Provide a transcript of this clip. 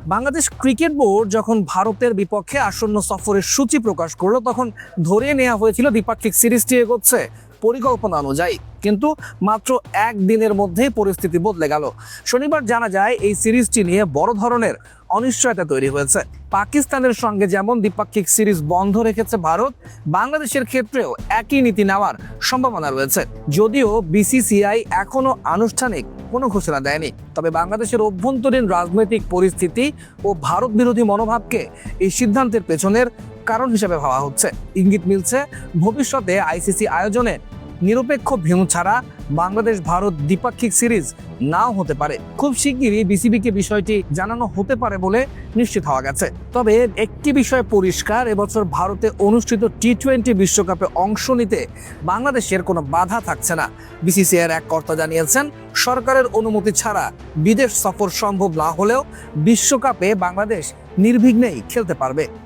Bangladesh cricket board যখন ভারতের বিপক্ষে আসন্ন সফরের সূচি প্রকাশ করলো তখন ধরে নেওয়া হয়েছিল দ্বিপাক্ষিক সিরিজটি এগোচ্ছে পরিকল্পনা অনুযায়ী, কিন্তু মাত্র একদিনের মধ্যেই পরিস্থিতি বদলে গেল। শনিবার জানা যায় এই সিরিজটি নিয়ে বড় ধরনের অনিশ্চয়তা তৈরি হয়েছে। পাকিস্তানের সঙ্গে যেমন দ্বিপাক্ষিক সিরিজ বন্ধ রেখেছে ভারত, বাংলাদেশের ক্ষেত্রেও একই নীতি নেওয়ার সম্ভাবনা রয়েছে। যদিও বিসিসিআই এখনো আনুষ্ঠানিক কোনো ঘোষণা দেয়নি, তবে বাংলাদেশের অভ্যন্তরীণ রাজনৈতিক পরিস্থিতি ও ভারত বিরোধী মনোভাবকে এই সিদ্ধান্তের পেছনের কারণ হিসেবে ভাবা হচ্ছে। ইঙ্গিত মিলছে ভবিষ্যতে আইসিসি আয়োজনে নিরপেক্ষ ভেন্যু ছাড়া বাংলাদেশ ভারত দ্বিপাক্ষিক সিরিজ নাও হতে পারে। খুব শিগগিরই বিসিবিকে বিষয়টি জানানো হতে পারে বলে নিশ্চিত হওয়া গেছে। তবে একটি বিষয় পরিষ্কার, এবছর ভারতে অনুষ্ঠিত টি-20 বিশ্বকাপে অংশ নিতে বাংলাদেশের কোনো বাধা থাকছে না। বিসিসিআইয়ের এক কর্তা জানিয়েছেন, সরকারের অনুমতি ছাড়া বিদেশ সফর সম্ভব না হলেও বিশ্বকাপে বাংলাদেশ নির্বিঘ্নেই খেলতে পারবে।